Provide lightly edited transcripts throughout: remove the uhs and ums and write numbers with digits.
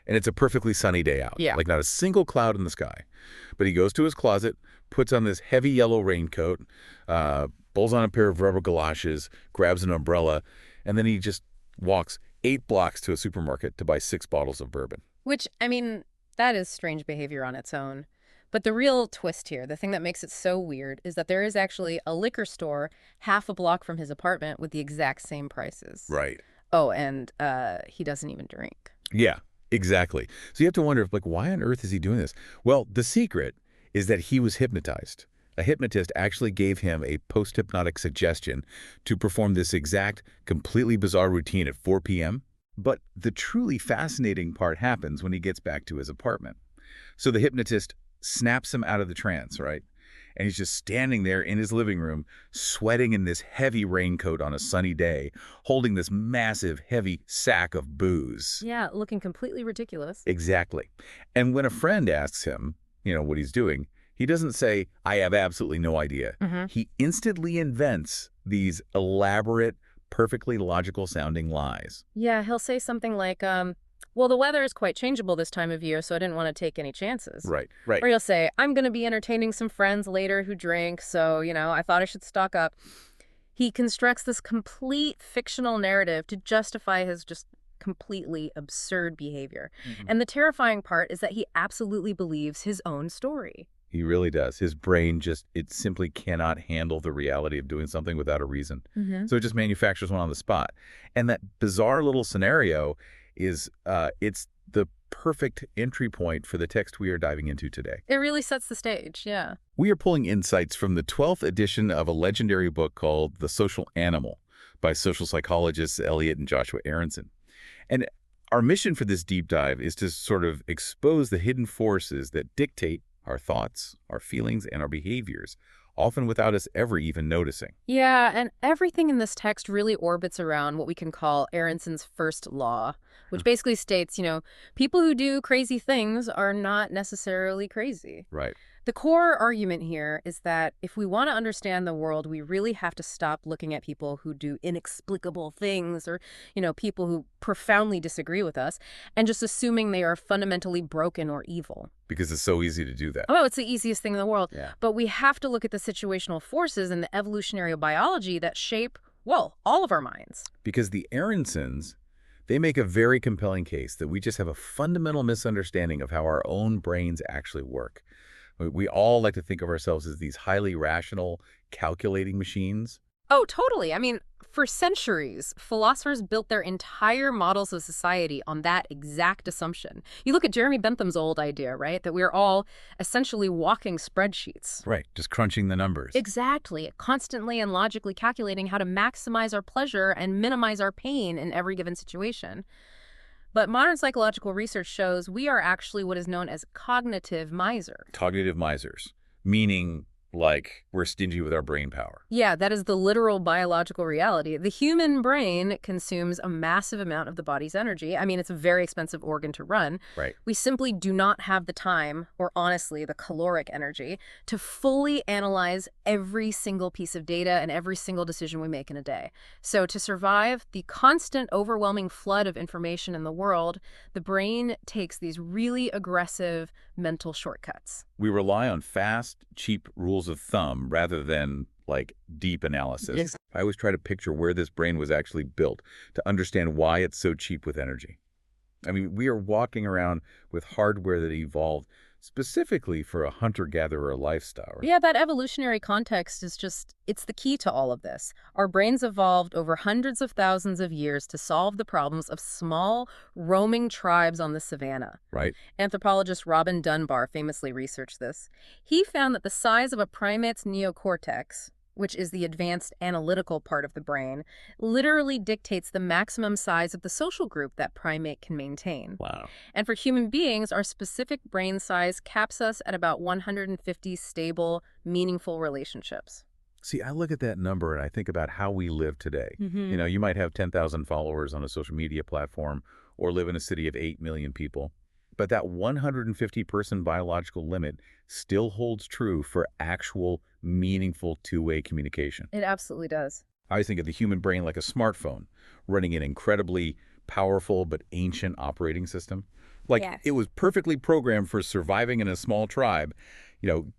And it's a perfectly sunny day out. Yeah. Like not a single cloud in the sky. But he goes to his closet, puts on this heavy yellow raincoat, pulls on a pair of rubber galoshes, grabs an umbrella, and then he just walks 8 blocks to a supermarket to buy 6 bottles of bourbon. Which, I mean, that is strange behavior on its own. But the real twist here, the thing that makes it so weird, is that there is actually a liquor store half a block from his apartment with the exact same prices. Right. Oh, and he doesn't even drink. Yeah, exactly. So you have to wonder, like, why on earth is he doing this? Well, the secret is that he was hypnotized. A hypnotist actually gave him a post-hypnotic suggestion to perform this exact, completely bizarre routine at 4 p.m. But the truly fascinating part happens when he gets back to his apartment. So the hypnotist snaps him out of the trance, right? And he's just standing there in his living room, sweating in this heavy raincoat on a sunny day, holding this massive, heavy sack of booze. Yeah, looking completely ridiculous. Exactly. And when a friend asks him, what he's doing, he doesn't say, "I have absolutely no idea." He instantly invents these elaborate, perfectly logical sounding lies. Yeah, he'll say something like, well, the weather is quite changeable this time of year, so I didn't want to take any chances. Right, right. Or he'll say, I'm going to be entertaining some friends later who drink, so, I thought I should stock up. He constructs this complete fictional narrative to justify his just completely absurd behavior. And the terrifying part is that he absolutely believes his own story. He really does. His brain it simply cannot handle the reality of doing something without a reason. So it just manufactures one on the spot. And that bizarre little scenario is, it's the perfect entry point for the text we are diving into today. It really sets the stage, yeah. We are pulling insights from the 12th edition of a legendary book called The Social Animal by social psychologists Elliot and Joshua Aronson. And our mission for this deep dive is to sort of expose the hidden forces that dictate our thoughts, our feelings, and our behaviors, often without us ever even noticing. Yeah, and everything in this text really orbits around what we can call Aronson's first law, which basically states, people who do crazy things are not necessarily crazy. Right. The core argument here is that if we want to understand the world, we really have to stop looking at people who do inexplicable things or, people who profoundly disagree with us and just assuming they are fundamentally broken or evil. Because it's so easy to do that. Oh, it's the easiest thing in the world. Yeah. But we have to look at the situational forces and the evolutionary biology that shape, well, all of our minds. Because the Aronsons, they make a very compelling case that we just have a fundamental misunderstanding of how our own brains actually work. We all like to think of ourselves as these highly rational, calculating machines. Oh, totally. I mean, for centuries, philosophers built their entire models of society on that exact assumption. You look at Jeremy Bentham's old idea, right? That we're all essentially walking spreadsheets. Right, just crunching the numbers. Exactly. Constantly and logically calculating how to maximize our pleasure and minimize our pain in every given situation. But modern psychological research shows we are actually what is known as cognitive miser. Cognitive misers, meaning like we're stingy with our brain power. Yeah, that is the literal biological reality. The human brain consumes a massive amount of the body's energy. I mean, it's a very expensive organ to run. Right. We simply do not have the time, or honestly, the caloric energy, to fully analyze every single piece of data and every single decision we make in a day. So to survive the constant, overwhelming flood of information in the world, the brain takes these really aggressive mental shortcuts. We rely on fast, cheap rules of thumb rather than, like, deep analysis. Yes. I always try to picture where this brain was actually built to understand why it's so cheap with energy. I mean, we are walking around with hardware that evolved specifically for a hunter-gatherer lifestyle. Right? Yeah, that evolutionary context is it's the key to all of this. Our brains evolved over hundreds of thousands of years to solve the problems of small, roaming tribes on the savannah. Right. Anthropologist Robin Dunbar famously researched this. He found that the size of a primate's neocortex, which is the advanced analytical part of the brain, literally dictates the maximum size of the social group that primate can maintain. Wow. And for human beings, our specific brain size caps us at about 150 stable, meaningful relationships. See, I look at that number and I think about how we live today. You might have 10,000 followers on a social media platform or live in a city of 8 million people. But that 150-person biological limit still holds true for actual, meaningful two-way communication. It absolutely does. I think of the human brain like a smartphone, running an incredibly powerful but ancient operating system. Like, Yes. it was perfectly programmed for surviving in a small tribe,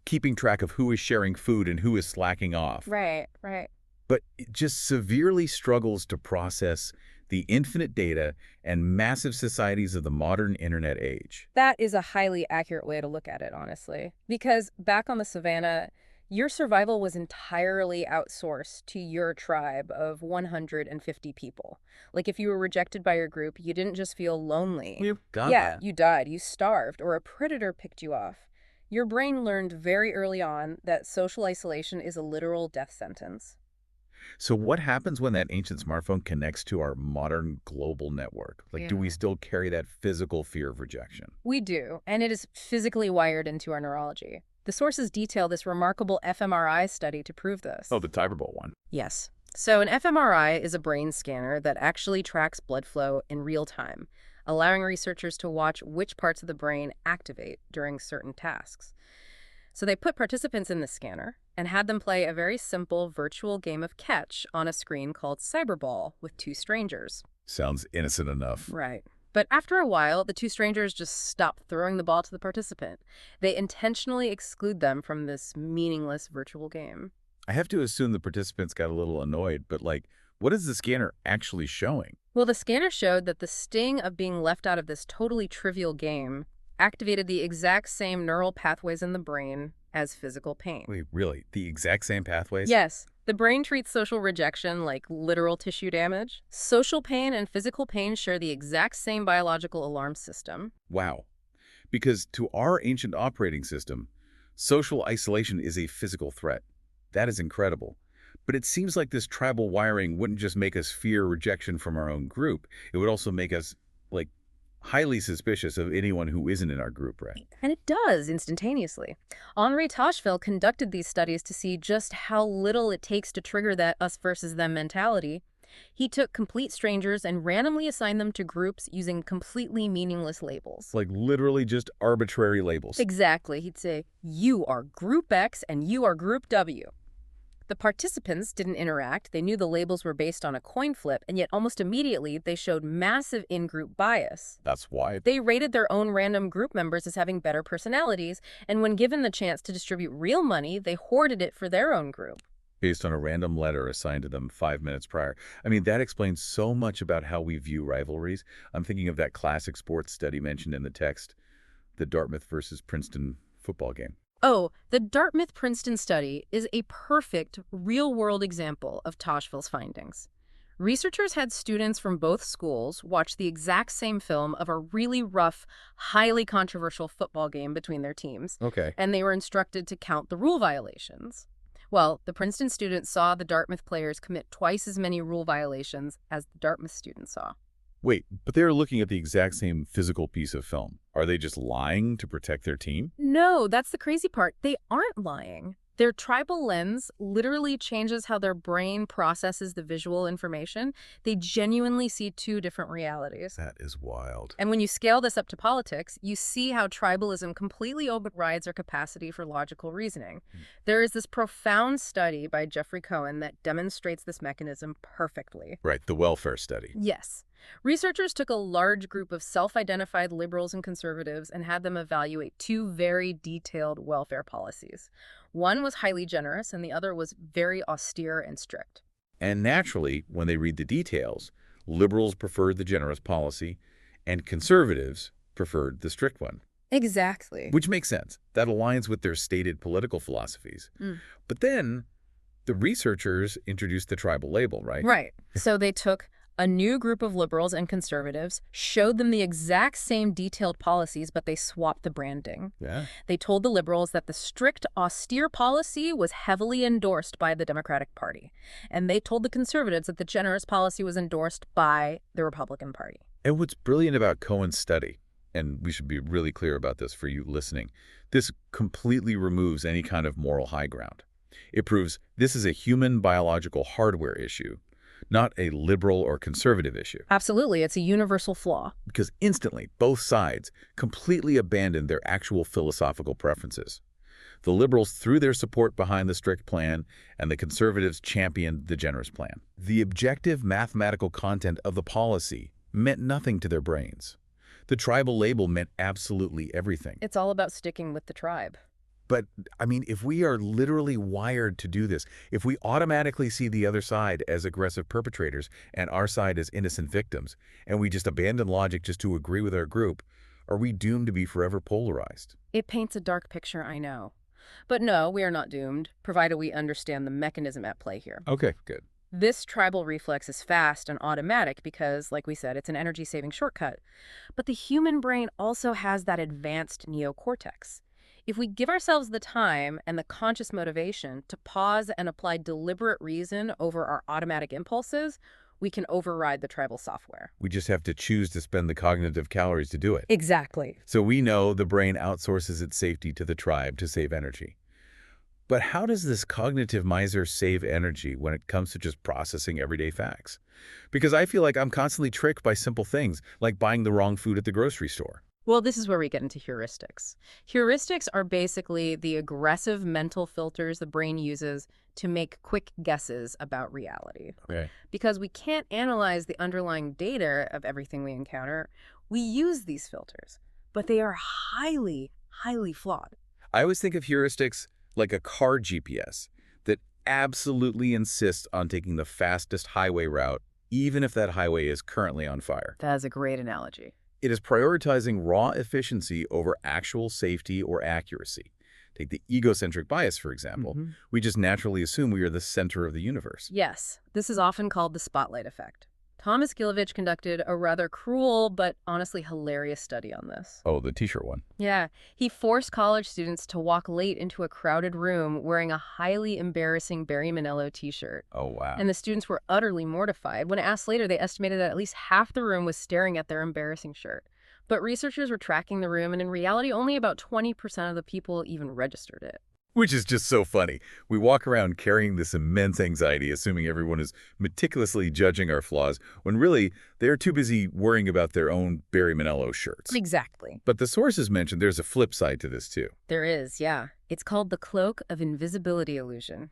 keeping track of who is sharing food and who is slacking off. Right, right. But it just severely struggles to process the infinite data and massive societies of the modern internet age. That is a highly accurate way to look at it, honestly. Because back on the savannah, your survival was entirely outsourced to your tribe of 150 people. Like if you were rejected by your group, you didn't just feel lonely. You got Yeah, that. you died, you starved, or a predator picked you off. Your brain learned very early on that social isolation is a literal death sentence. So what happens when that ancient smartphone connects to our modern global network? Like, do we still carry that physical fear of rejection? We do, and it is physically wired into our neurology. The sources detail this remarkable fMRI study to prove this. Oh, the Typerball one. Yes. So an fMRI is a brain scanner that actually tracks blood flow in real time, allowing researchers to watch which parts of the brain activate during certain tasks. So they put participants in the scanner and had them play a very simple virtual game of catch on a screen called Cyberball with two strangers. Sounds innocent enough. Right. But after a while, the two strangers just stop throwing the ball to the participant. They intentionally exclude them from this meaningless virtual game. I have to assume the participants got a little annoyed, but like, what is the scanner actually showing? Well, the scanner showed that the sting of being left out of this totally trivial game activated the exact same neural pathways in the brain as physical pain. Wait, really? The exact same pathways? Yes, the brain treats social rejection like literal tissue damage. Social pain and physical pain share the exact same biological alarm system. Wow. Because to our ancient operating system, social isolation is a physical threat. That is incredible. But it seems like this tribal wiring wouldn't just make us fear rejection from our own group. It would also make us, like, highly suspicious of anyone who isn't in our group, right? And it does instantaneously. Henri Tacheville conducted these studies to see just how little it takes to trigger that us versus them mentality. He took complete strangers and randomly assigned them to groups using completely meaningless labels. Like literally just arbitrary labels. Exactly. He'd say, you are Group X and you are Group W. The participants didn't interact. They knew the labels were based on a coin flip, and yet almost immediately they showed massive in-group bias. That's why. They rated their own random group members as having better personalities, and when given the chance to distribute real money, they hoarded it for their own group. Based on a random letter assigned to them 5 minutes prior. I mean, that explains so much about how we view rivalries. I'm thinking of that classic sports study mentioned in the text, the Dartmouth versus Princeton football game. Oh, the Dartmouth-Princeton study is a perfect real-world example of Tacheville's findings. Researchers had students from both schools watch the exact same film of a really rough, highly controversial football game between their teams. Okay. And they were instructed to count the rule violations. Well, the Princeton students saw the Dartmouth players commit twice as many rule violations as the Dartmouth students saw. Wait, but they're looking at the exact same physical piece of film. Are they just lying to protect their team? No, that's the crazy part. They aren't lying. Their tribal lens literally changes how their brain processes the visual information. They genuinely see two different realities. That is wild. And when you scale this up to politics, you see how tribalism completely overrides our capacity for logical reasoning. There is this profound study by Jeffrey Cohen that demonstrates this mechanism perfectly. Right, the welfare study. Yes. Researchers took a large group of self-identified liberals and conservatives and had them evaluate two very detailed welfare policies. One was highly generous and the other was very austere and strict. And naturally, when they read the details, liberals preferred the generous policy and conservatives preferred the strict one. Exactly. Which makes sense. That aligns with their stated political philosophies. But then the researchers introduced the tribal label, right? Right. So they took a new group of liberals and conservatives, showed them the exact same detailed policies, but they swapped the branding. Yeah. They told the liberals that the strict, austere policy was heavily endorsed by the Democratic Party. And they told the conservatives that the generous policy was endorsed by the Republican Party. And what's brilliant about Cohen's study, and we should be really clear about this for you listening, this completely removes any kind of moral high ground. It proves this is a human biological hardware issue, not a liberal or conservative issue. Absolutely. It's a universal flaw. Because instantly, both sides completely abandoned their actual philosophical preferences. The liberals threw their support behind the strict plan, and the conservatives championed the generous plan. The objective mathematical content of the policy meant nothing to their brains. The tribal label meant absolutely everything. It's all about sticking with the tribe. But, I mean, if we are literally wired to do this, if we automatically see the other side as aggressive perpetrators and our side as innocent victims, and we just abandon logic just to agree with our group, are we doomed to be forever polarized? It paints a dark picture, I know. But no, we are not doomed, provided we understand the mechanism at play here. Okay, good. This tribal reflex is fast and automatic because, like we said, it's an energy-saving shortcut. But the human brain also has that advanced neocortex. If we give ourselves the time and the conscious motivation to pause and apply deliberate reason over our automatic impulses, we can override the tribal software. We just have to choose to spend the cognitive calories to do it. Exactly. So we know the brain outsources its safety to the tribe to save energy. But how does this cognitive miser save energy when it comes to just processing everyday facts? Because I feel like I'm constantly tricked by simple things, like buying the wrong food at the grocery store. Well, this is where we get into heuristics. Heuristics are basically the aggressive mental filters the brain uses to make quick guesses about reality. Okay. Because we can't analyze the underlying data of everything we encounter, we use these filters, but they are highly, highly flawed. I always think of heuristics like a car GPS that absolutely insists on taking the fastest highway route, even if that highway is currently on fire. That's a great analogy. It is prioritizing raw efficiency over actual safety or accuracy. Take the egocentric bias, for example. We just naturally assume we are the center of the universe. Yes, this is often called the spotlight effect. Thomas Gilovich conducted a rather cruel but honestly hilarious study on this. Oh, the t-shirt one. Yeah, he forced college students to walk late into a crowded room wearing a highly embarrassing Barry Manilow t-shirt. Oh, wow. And the students were utterly mortified. When asked later, they estimated that at least half the room was staring at their embarrassing shirt. But researchers were tracking the room, and in reality, only about 20% of the people even registered it. Which is just so funny. We walk around carrying this immense anxiety, assuming everyone is meticulously judging our flaws, when really, they're too busy worrying about their own Barry Manilow shirts. Exactly. But the sources mentioned there's a flip side to this, too. There is, yeah. It's called the cloak of invisibility illusion.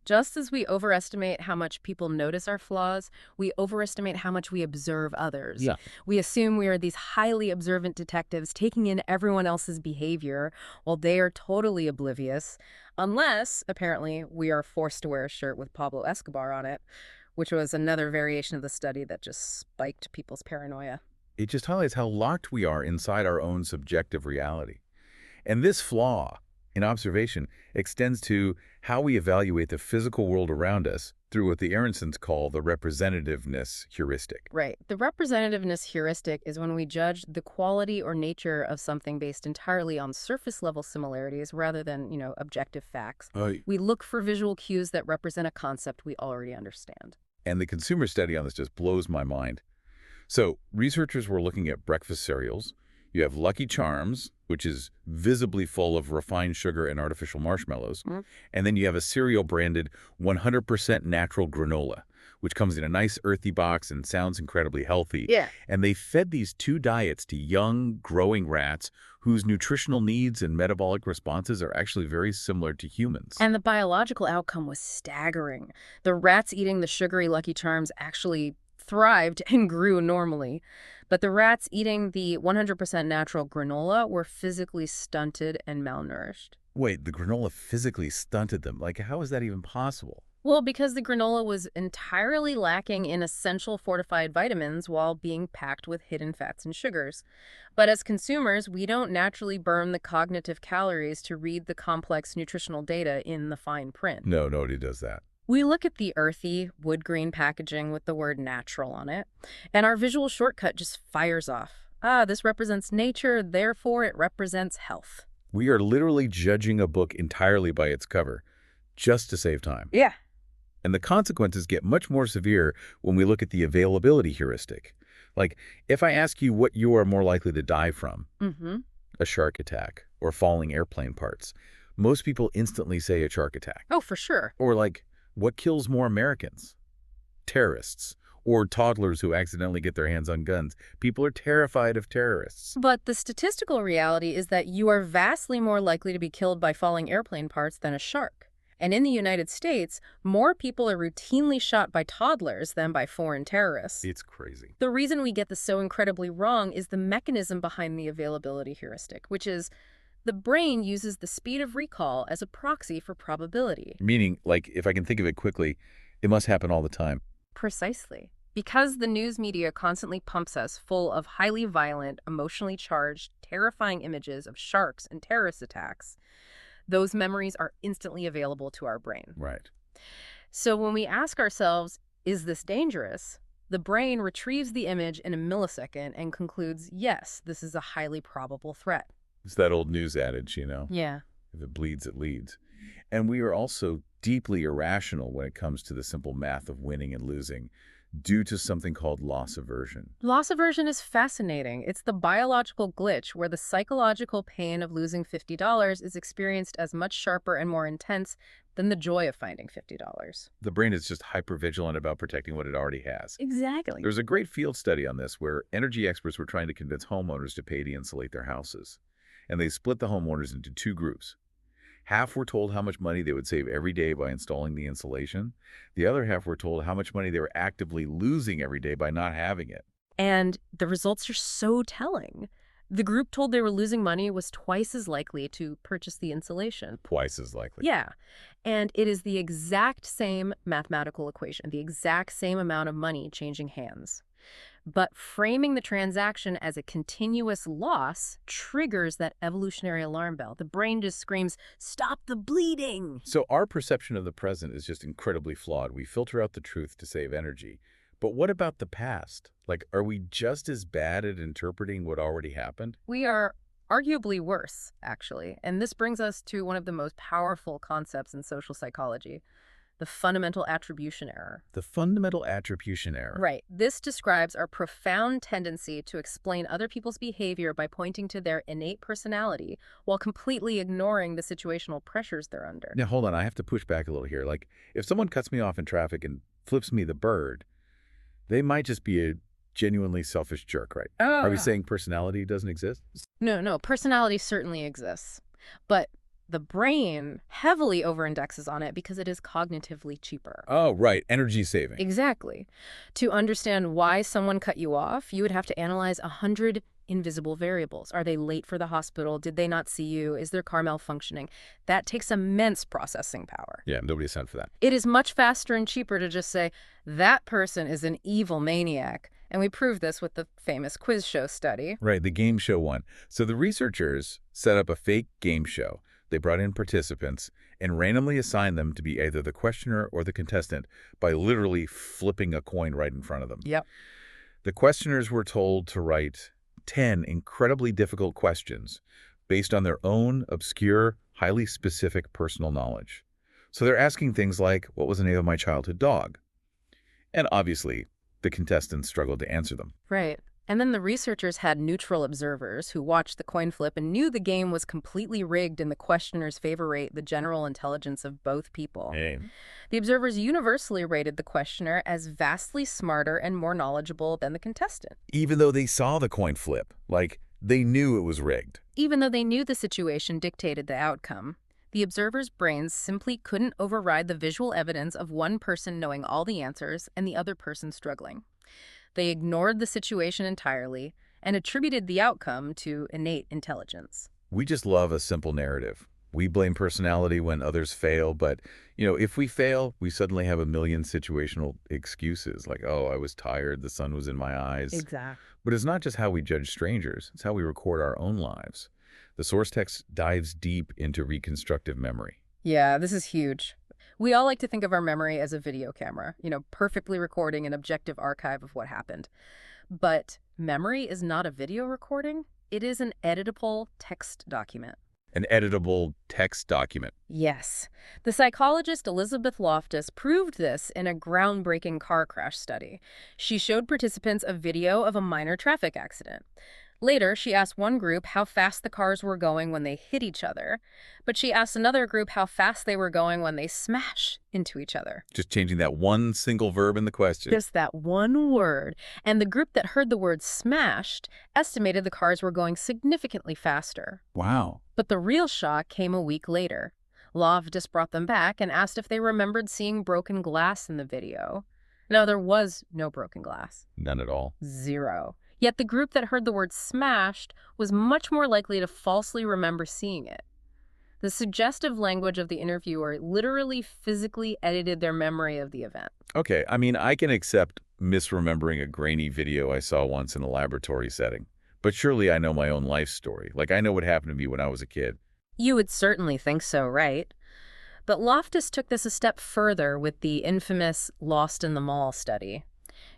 Just as we overestimate how much people notice our flaws, we overestimate how much we observe others. Yeah. We assume we are these highly observant detectives taking in everyone else's behavior while they are totally oblivious, unless, apparently, we are forced to wear a shirt with Pablo Escobar on it, which was another variation of the study that just spiked people's paranoia. It just highlights how locked we are inside our own subjective reality. And this flaw in observation extends to how we evaluate the physical world around us through what the Aronsons call the representativeness heuristic. Right. The representativeness heuristic is when we judge the quality or nature of something based entirely on surface-level similarities rather than, objective facts. We look for visual cues that represent a concept we already understand. And the consumer study on this just blows my mind. So researchers were looking at breakfast cereals. You have Lucky Charms, which is visibly full of refined sugar and artificial marshmallows. And then you have a cereal branded 100% natural granola, which comes in a nice earthy box and sounds incredibly healthy. Yeah. And they fed these two diets to young, growing rats whose nutritional needs and metabolic responses are actually very similar to humans. And the biological outcome was staggering. The rats eating the sugary Lucky Charms actually thrived and grew normally. But the rats eating the 100% natural granola were physically stunted and malnourished. Wait, the granola physically stunted them? Like, how is that even possible? Well, because the granola was entirely lacking in essential fortified vitamins while being packed with hidden fats and sugars. But as consumers, we don't naturally burn the cognitive calories to read the complex nutritional data in the fine print. No, nobody does that. We look at the earthy, wood green packaging with the word natural on it, and our visual shortcut just fires off. This represents nature, therefore it represents health. We are literally judging a book entirely by its cover, just to save time. Yeah. And the consequences get much more severe when we look at the availability heuristic. Like, if I ask you what you are more likely to die from, a shark attack or falling airplane parts, most people instantly say a shark attack. Oh, for sure. Or like, what kills more Americans? Terrorists or toddlers who accidentally get their hands on guns. People are terrified of terrorists. But the statistical reality is that you are vastly more likely to be killed by falling airplane parts than a shark. And in the United States, more people are routinely shot by toddlers than by foreign terrorists. It's crazy. The reason we get this so incredibly wrong is the mechanism behind the availability heuristic, which is the brain uses the speed of recall as a proxy for probability. Meaning, like, if I can think of it quickly, it must happen all the time. Precisely. Because the news media constantly pumps us full of highly violent, emotionally charged, terrifying images of sharks and terrorist attacks, those memories are instantly available to our brain. Right. So when we ask ourselves, is this dangerous? The brain retrieves the image in a millisecond and concludes, yes, this is a highly probable threat. It's that old news adage, Yeah. if it bleeds, it leads. And we are also deeply irrational when it comes to the simple math of winning and losing due to something called loss aversion. Loss aversion is fascinating. It's the biological glitch where the psychological pain of losing $50 is experienced as much sharper and more intense than the joy of finding $50. The brain is just hyper-vigilant about protecting what it already has. Exactly. There's a great field study on this where energy experts were trying to convince homeowners to pay to insulate their houses. And they split the homeowners into two groups. Half were told how much money they would save every day by installing the insulation. The other half were told how much money they were actively losing every day by not having it. And the results are so telling. The group told they were losing money was twice as likely to purchase the insulation. Twice as likely. Yeah. And it is the exact same mathematical equation, the exact same amount of money changing hands. But framing the transaction as a continuous loss triggers that evolutionary alarm bell. The brain just screams, stop the bleeding. So our perception of the present is just incredibly flawed. We filter out the truth to save energy. But what about the past? Like, are we just as bad at interpreting what already happened? We are arguably worse, actually. And this brings us to one of the most powerful concepts in social psychology, the fundamental attribution error. The fundamental attribution error. Right. This describes our profound tendency to explain other people's behavior by pointing to their innate personality while completely ignoring the situational pressures they're under. Now, hold on. I have to push back a little here. Like, if someone cuts me off in traffic and flips me the bird, they might just be a genuinely selfish jerk, right? Are we saying personality doesn't exist? No. Personality certainly exists. But the brain heavily over-indexes on it because it is cognitively cheaper. Oh, right. Energy saving. Exactly. To understand why someone cut you off, you would have to analyze 100 invisible variables. Are they late for the hospital? Did they not see you? Is their car malfunctioning? That takes immense processing power. Yeah, nobody signed for that. It is much faster and cheaper to just say, that person is an evil maniac. And we proved this with the famous quiz show study. Right, the game show one. So the researchers set up a fake game show. They brought in participants and randomly assigned them to be either the questioner or the contestant by literally flipping a coin right in front of them. Yep. The questioners were told to write 10 incredibly difficult questions based on their own obscure, highly specific personal knowledge. So they're asking things like, what was the name of my childhood dog? And obviously, the contestants struggled to answer them. Right. And then the researchers had neutral observers who watched the coin flip and knew the game was completely rigged in the questioner's favor rate the general intelligence of both people. Hey. The observers universally rated the questioner as vastly smarter and more knowledgeable than the contestant. Even though they saw the coin flip, like they knew it was rigged. Even though they knew the situation dictated the outcome, the observers' brains simply couldn't override the visual evidence of one person knowing all the answers and the other person struggling. They ignored the situation entirely and attributed the outcome to innate intelligence. We just love a simple narrative. We blame personality when others fail, but, if we fail, we suddenly have a million situational excuses, like, oh, I was tired, the sun was in my eyes. Exactly. But it's not just how we judge strangers, it's how we record our own lives. The source text dives deep into reconstructive memory. Yeah, this is huge. We all like to think of our memory as a video camera, perfectly recording an objective archive of what happened. But memory is not a video recording. It is an editable text document. An editable text document. Yes. The psychologist Elizabeth Loftus proved this in a groundbreaking car crash study. She showed participants a video of a minor traffic accident. Later, she asked one group how fast the cars were going when they hit each other, but she asked another group how fast they were going when they smash into each other. Just changing that one single verb in the question. Just that one word. And the group that heard the word smashed estimated the cars were going significantly faster. Wow. But the real shock came a week later. Loftus brought them back and asked if they remembered seeing broken glass in the video. No, there was no broken glass. None at all. Zero. Yet the group that heard the word smashed was much more likely to falsely remember seeing it. The suggestive language of the interviewer literally physically edited their memory of the event. Okay, I mean, I can accept misremembering a grainy video I saw once in a laboratory setting. But surely I know my own life story. Like, I know what happened to me when I was a kid. You would certainly think so, right? But Loftus took this a step further with the infamous Lost in the Mall study.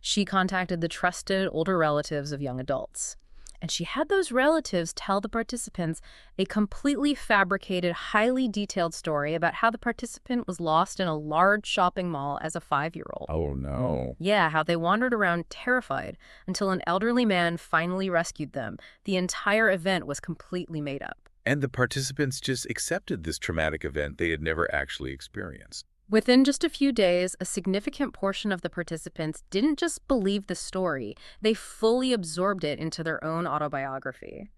She contacted the trusted older relatives of young adults. And she had those relatives tell the participants a completely fabricated, highly detailed story about how the participant was lost in a large shopping mall as a 5-year-old. Oh, no. Yeah, how they wandered around terrified until an elderly man finally rescued them. The entire event was completely made up. And the participants just accepted this traumatic event they had never actually experienced. Within just a few days, a significant portion of the participants didn't just believe the story, they fully absorbed it into their own autobiography.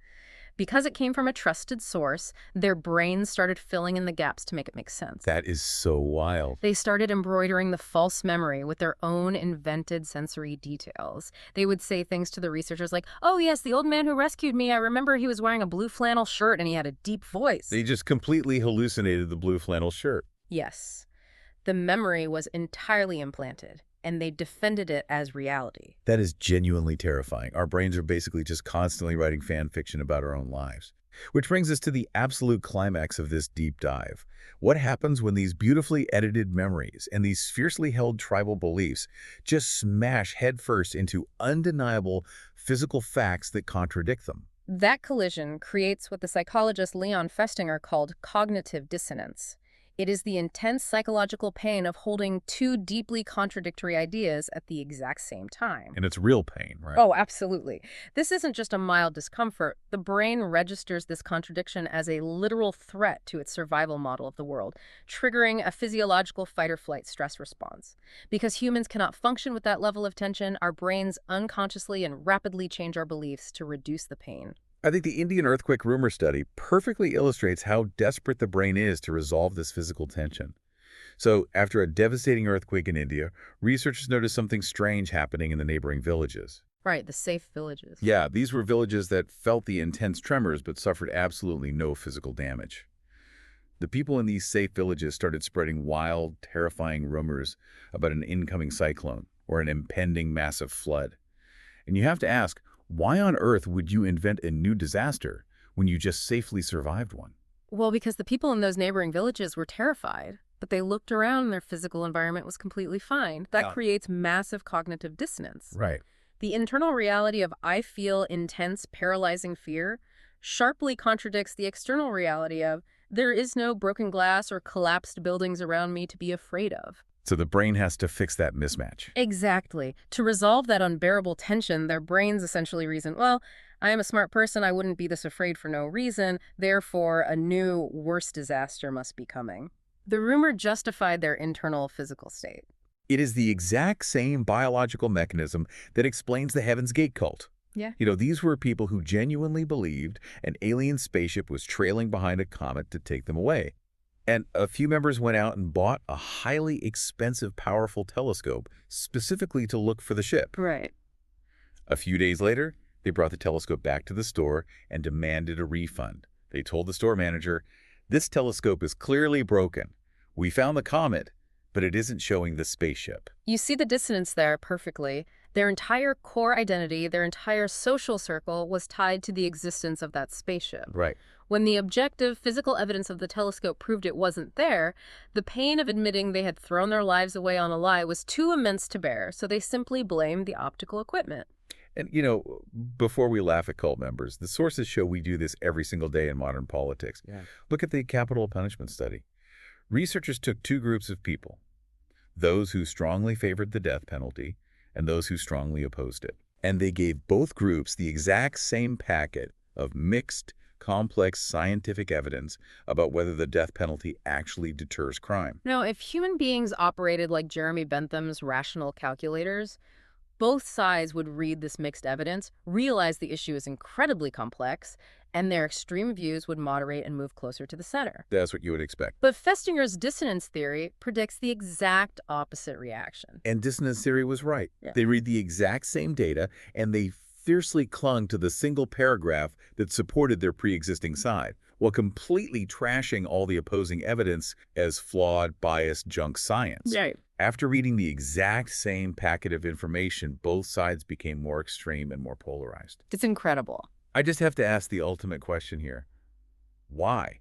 Because it came from a trusted source, their brains started filling in the gaps to make it make sense. That is so wild. They started embroidering the false memory with their own invented sensory details. They would say things to the researchers like, "Oh yes, the old man who rescued me, I remember he was wearing a blue flannel shirt and he had a deep voice." They just completely hallucinated the blue flannel shirt. Yes. The memory was entirely implanted, and they defended it as reality. That is genuinely terrifying. Our brains are basically just constantly writing fan fiction about our own lives. Which brings us to the absolute climax of this deep dive. What happens when these beautifully edited memories and these fiercely held tribal beliefs just smash headfirst into undeniable physical facts that contradict them? That collision creates what the psychologist Leon Festinger called cognitive dissonance. It is the intense psychological pain of holding two deeply contradictory ideas at the exact same time. And it's real pain, right? Oh, absolutely. This isn't just a mild discomfort. The brain registers this contradiction as a literal threat to its survival model of the world, triggering a physiological fight-or-flight stress response. Because humans cannot function with that level of tension, our brains unconsciously and rapidly change our beliefs to reduce the pain. I think the Indian earthquake rumor study perfectly illustrates how desperate the brain is to resolve this physical tension. So, after a devastating earthquake in India, researchers noticed something strange happening in the neighboring villages. Right, the safe villages. Yeah, these were villages that felt the intense tremors but suffered absolutely no physical damage. The people in these safe villages started spreading wild, terrifying rumors about an incoming cyclone or an impending massive flood. And you have to ask, why on earth would you invent a new disaster when you just safely survived one? Well, because the people in those neighboring villages were terrified, but they looked around and their physical environment was completely fine. That creates massive cognitive dissonance. Right. The internal reality of "I feel intense, paralyzing fear" sharply contradicts the external reality of "there is no broken glass or collapsed buildings around me to be afraid of." So the brain has to fix that mismatch. Exactly. To resolve that unbearable tension, their brains essentially reason, well, I am a smart person, I wouldn't be this afraid for no reason, therefore a new, worse disaster must be coming. The rumor justified their internal physical state. It is the exact same biological mechanism that explains the Heaven's Gate cult. Yeah. These were people who genuinely believed an alien spaceship was trailing behind a comet to take them away. And a few members went out and bought a highly expensive, powerful telescope specifically to look for the ship. Right. A few days later, they brought the telescope back to the store and demanded a refund. They told the store manager, "This telescope is clearly broken. We found the comet, but it isn't showing the spaceship." You see the dissonance there perfectly. Their entire core identity, their entire social circle was tied to the existence of that spaceship. Right. When the objective physical evidence of the telescope proved it wasn't there, the pain of admitting they had thrown their lives away on a lie was too immense to bear, so they simply blamed the optical equipment. And, before we laugh at cult members, the sources show we do this every single day in modern politics. Yeah. Look at the capital punishment study. Researchers took two groups of people, those who strongly favored the death penalty and those who strongly opposed it. And they gave both groups the exact same packet of mixed, complex scientific evidence about whether the death penalty actually deters crime. Now, if human beings operated like Jeremy Bentham's rational calculators, both sides would read this mixed evidence, realize the issue is incredibly complex, and their extreme views would moderate and move closer to the center. That's what you would expect. But Festinger's dissonance theory predicts the exact opposite reaction. And dissonance theory was right. Yeah. They read the exact same data, and they fiercely clung to the single paragraph that supported their pre-existing side, while completely trashing all the opposing evidence as flawed, biased, junk science. Right. After reading the exact same packet of information, both sides became more extreme and more polarized. It's incredible. I just have to ask the ultimate question here. Why?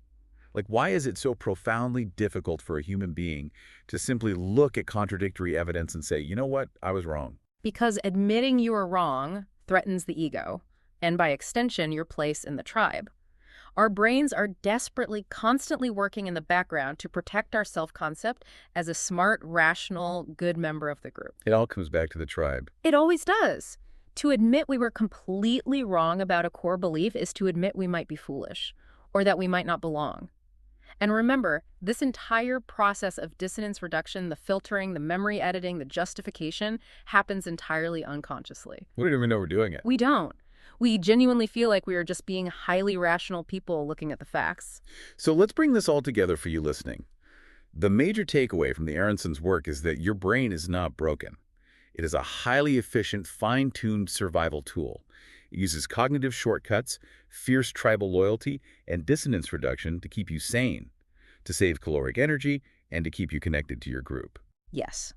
Like, why is it so profoundly difficult for a human being to simply look at contradictory evidence and say, you know what, I was wrong? Because admitting you are wrong threatens the ego, and by extension, your place in the tribe. Our brains are desperately, constantly working in the background to protect our self-concept as a smart, rational, good member of the group. It all comes back to the tribe. It always does. To admit we were completely wrong about a core belief is to admit we might be foolish, or that we might not belong. And remember, this entire process of dissonance reduction, the filtering, the memory editing, the justification, happens entirely unconsciously. We don't even know we're doing it. We don't. We genuinely feel like we are just being highly rational people looking at the facts. So let's bring this all together for you listening. The major takeaway from the Aronsons' work is that your brain is not broken. It is a highly efficient, fine-tuned survival tool. It uses cognitive shortcuts, fierce tribal loyalty, and dissonance reduction to keep you sane, to save caloric energy, and to keep you connected to your group. Yes.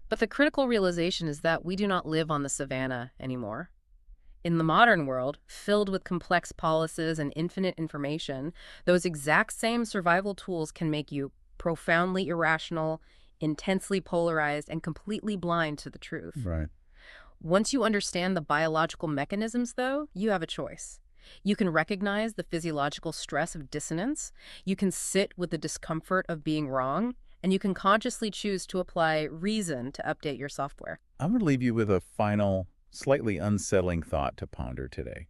But the critical realization is that we do not live on the savannah anymore. In the modern world, filled with complex policies and infinite information, those exact same survival tools can make you profoundly irrational, intensely polarized, and completely blind to the truth. Right. Once you understand the biological mechanisms, though, you have a choice. You can recognize the physiological stress of dissonance, you can sit with the discomfort of being wrong, and you can consciously choose to apply reason to update your software. I'm going to leave you with a final, slightly unsettling thought to ponder today.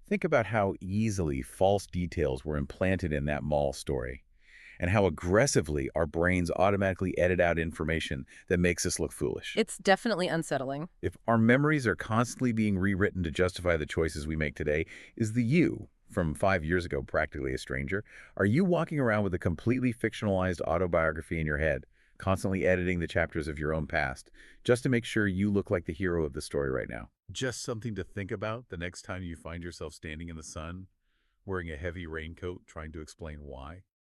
Think about how easily false details were implanted in that mall story, and how aggressively our brains automatically edit out information that makes us look foolish. It's definitely unsettling. If our memories are constantly being rewritten to justify the choices we make today, is the you from 5 years ago practically a stranger? Are you walking around with a completely fictionalized autobiography in your head, constantly editing the chapters of your own past, just to make sure you look like the hero of the story right now? Just something to think about the next time you find yourself standing in the sun, wearing a heavy raincoat, trying to explain why.